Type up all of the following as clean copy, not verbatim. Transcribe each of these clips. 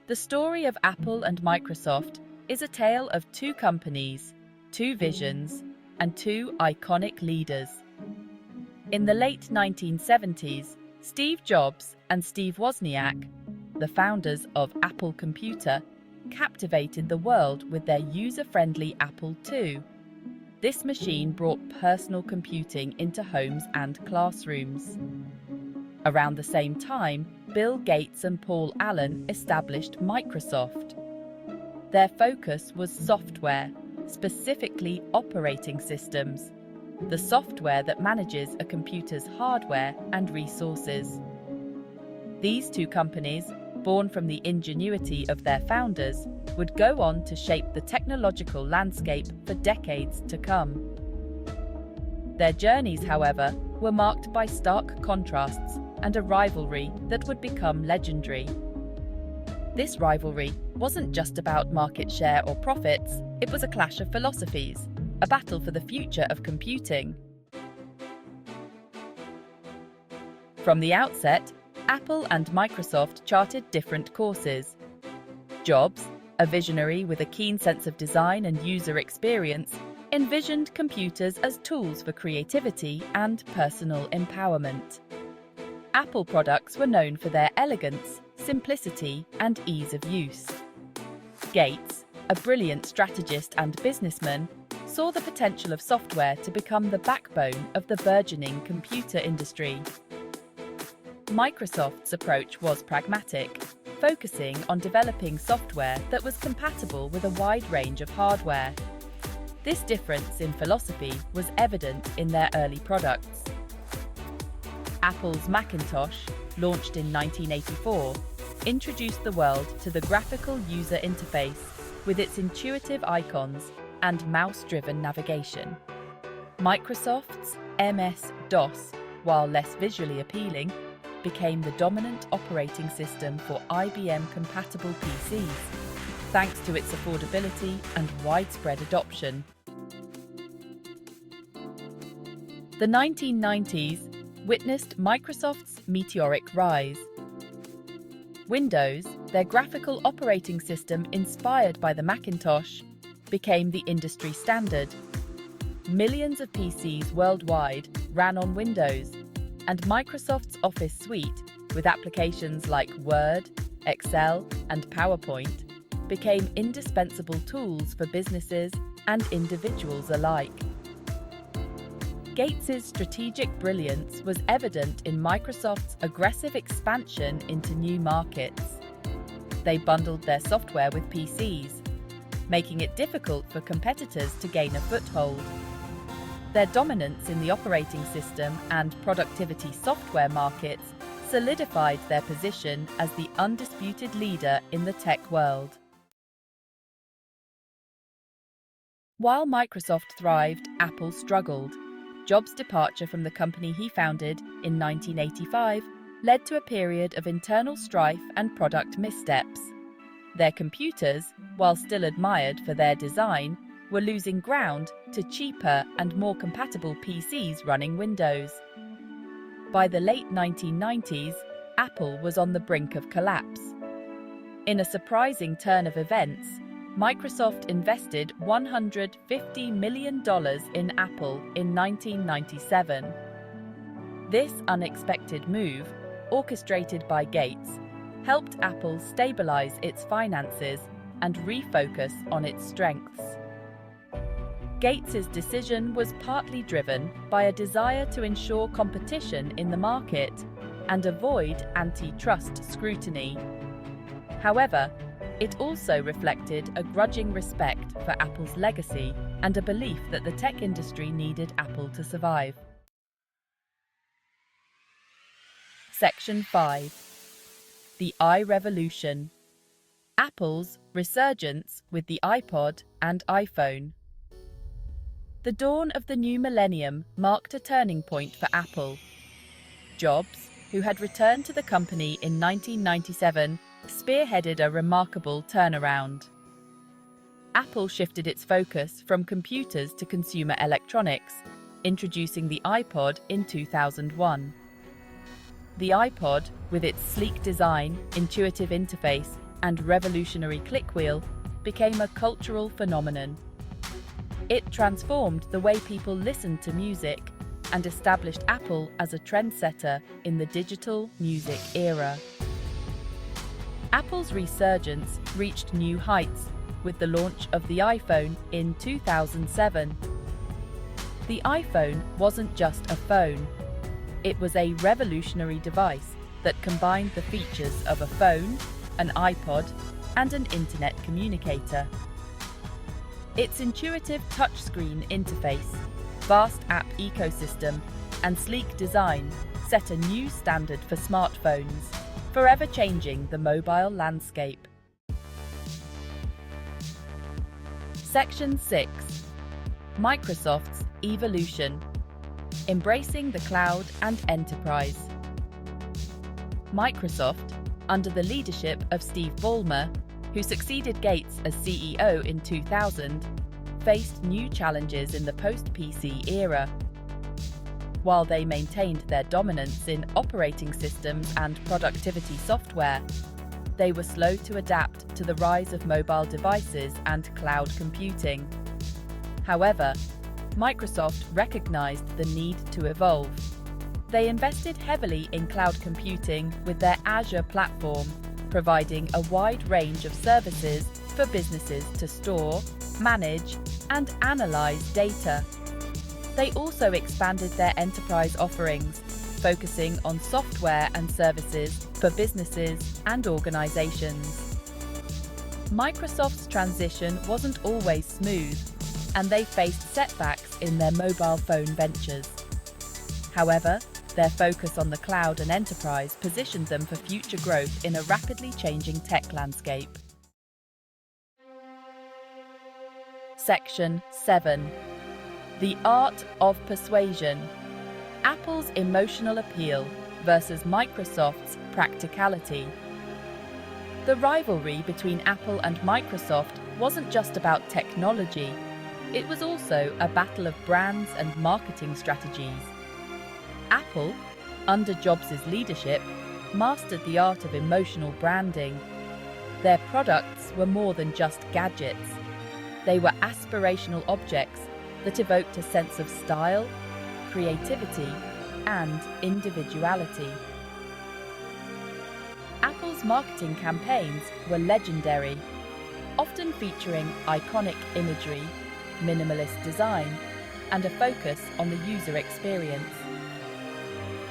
The story of Apple and Microsoft is a tale of two companies, two visions, and two iconic leaders. In the late 1970s, Steve Jobs and Steve Wozniak, the founders of Apple Computer, captivated the world with their user-friendly Apple II. This machine brought personal computing into homes and classrooms. Around the same time, Bill Gates and Paul Allen established Microsoft. Their focus was software, specifically operating systems, the software that manages a computer's hardware and resources. These two companies, born from the ingenuity of their founders, would go on to shape the technological landscape for decades to come. Their journeys, however, were marked by stark contrasts and a rivalry that would become legendary. This rivalry wasn't just about market share or profits, it was a clash of philosophies, a battle for the future of computing. From the outset, Apple and Microsoft charted different courses. Jobs, a visionary with a keen sense of design and user experience, envisioned computers as tools for creativity and personal empowerment. Apple products were known for their elegance, simplicity, and ease of use. Gates, a brilliant strategist and businessman, saw the potential of software to become the backbone of the burgeoning computer industry. Microsoft's approach was pragmatic, focusing on developing software that was compatible with a wide range of hardware. This difference in philosophy was evident in their early products. Apple's Macintosh, launched in 1984, introduced the world to the graphical user interface with its intuitive icons and mouse-driven navigation. Microsoft's MS-DOS, while less visually appealing, became the dominant operating system for IBM-compatible PCs, thanks to its affordability and widespread adoption. The 1990s witnessed Microsoft's meteoric rise. Windows, their graphical operating system inspired by the Macintosh, became the industry standard. Millions of PCs worldwide ran on Windows, and Microsoft's Office suite, with applications like Word, Excel, and PowerPoint, became indispensable tools for businesses and individuals alike. Gates's strategic brilliance was evident in Microsoft's aggressive expansion into new markets. They bundled their software with PCs, making it difficult for competitors to gain a foothold. Their dominance in the operating system and productivity software markets solidified their position as the undisputed leader in the tech world. While Microsoft thrived, Apple struggled. Jobs' departure from the company he founded in 1985 led to a period of internal strife and product missteps. Their computers, while still admired for their design, were losing ground to cheaper and more compatible PCs running Windows. By the late 1990s, Apple was on the brink of collapse. In a surprising turn of events, Microsoft invested $150 million in Apple in 1997. This unexpected move, orchestrated by Gates, helped Apple stabilize its finances and refocus on its strengths. Gates's decision was partly driven by a desire to ensure competition in the market and avoid antitrust scrutiny. However, it also reflected a grudging respect for Apple's legacy and a belief that the tech industry needed Apple to survive. Section 5. The iRevolution. Apple's resurgence with the iPod and iPhone. The dawn of the new millennium marked a turning point for Apple. Jobs, who had returned to the company in 1997, spearheaded a remarkable turnaround. Apple shifted its focus from computers to consumer electronics, introducing the iPod in 2001. The iPod, with its sleek design, intuitive interface, and revolutionary clickwheel became a cultural phenomenon. It transformed the way people listened to music and established Apple as a trendsetter in the digital music era. Apple's resurgence reached new heights with the launch of the iPhone in 2007. The iPhone wasn't just a phone. It was a revolutionary device that combined the features of a phone, an iPod, and an internet communicator. Its intuitive touchscreen interface, vast app ecosystem, and sleek design set a new standard for smartphones, forever changing the mobile landscape. Section 6. Microsoft's evolution. Embracing the cloud and enterprise. Microsoft, under the leadership of Steve Ballmer, who succeeded Gates as CEO in 2000, faced new challenges in the post-PC era. While they maintained their dominance in operating systems and productivity software, they were slow to adapt to the rise of mobile devices and cloud computing. However, Microsoft recognized the need to evolve. They invested heavily in cloud computing with their Azure platform, providing a wide range of services for businesses to store, manage, and analyze data. They also expanded their enterprise offerings, focusing on software and services for businesses and organizations. Microsoft's transition wasn't always smooth, and they faced setbacks in their mobile phone ventures. However, their focus on the cloud and enterprise positioned them for future growth in a rapidly changing tech landscape. Section 7. The art of persuasion. Apple's emotional appeal versus Microsoft's practicality. The rivalry between Apple and Microsoft wasn't just about technology. It was also a battle of brands and marketing strategies. Apple, under Jobs' leadership, mastered the art of emotional branding. Their products were more than just gadgets. They were aspirational objects that evoked a sense of style, creativity, and individuality. Apple's marketing campaigns were legendary, often featuring iconic imagery, minimalist design, and a focus on the user experience.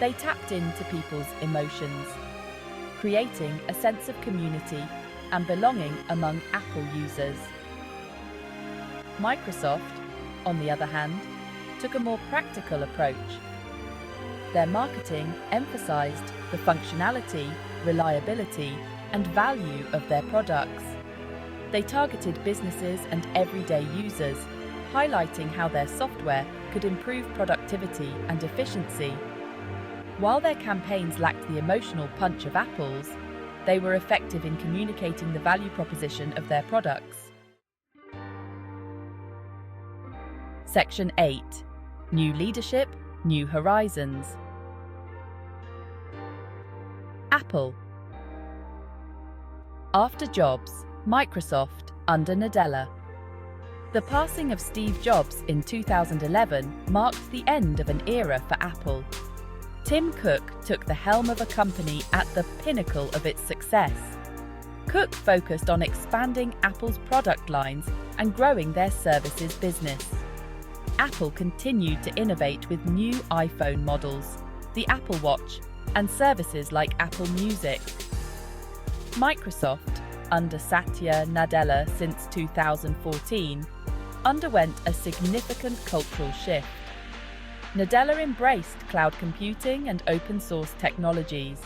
They tapped into people's emotions, creating a sense of community and belonging among Apple users. Microsoft, on the other hand, took a more practical approach. Their marketing emphasized the functionality, reliability, and value of their products. They targeted businesses and everyday users, highlighting how their software could improve productivity and efficiency. While their campaigns lacked the emotional punch of Apple's, they were effective in communicating the value proposition of their products. Section 8. New leadership, new horizons. Apple. After Jobs, Microsoft under Nadella. The passing of Steve Jobs in 2011 marked the end of an era for Apple. Tim Cook took the helm of a company at the pinnacle of its success. Cook focused on expanding Apple's product lines and growing their services business. Apple continued to innovate with new iPhone models, the Apple Watch, and services like Apple Music. Microsoft, under Satya Nadella since 2014, underwent a significant cultural shift. Nadella embraced cloud computing and open-source technologies.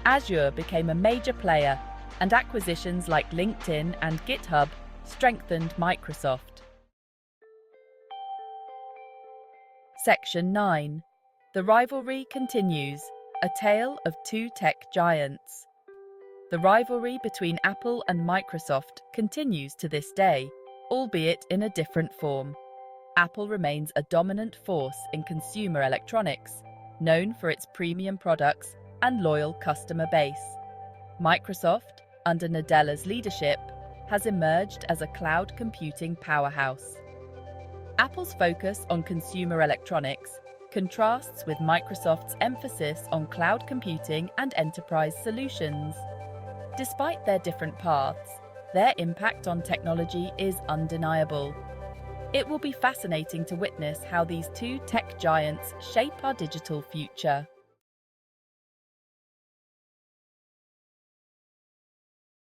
Azure became a major player, and acquisitions like LinkedIn and GitHub strengthened Microsoft. Section 9. The rivalry continues, a tale of two tech giants. The rivalry between Apple and Microsoft continues to this day, albeit in a different form. Apple remains a dominant force in consumer electronics, known for its premium products and loyal customer base. Microsoft, under Nadella's leadership, has emerged as a cloud computing powerhouse. Apple's focus on consumer electronics contrasts with Microsoft's emphasis on cloud computing and enterprise solutions. Despite their different paths, their impact on technology is undeniable. It will be fascinating to witness how these two tech giants shape our digital future.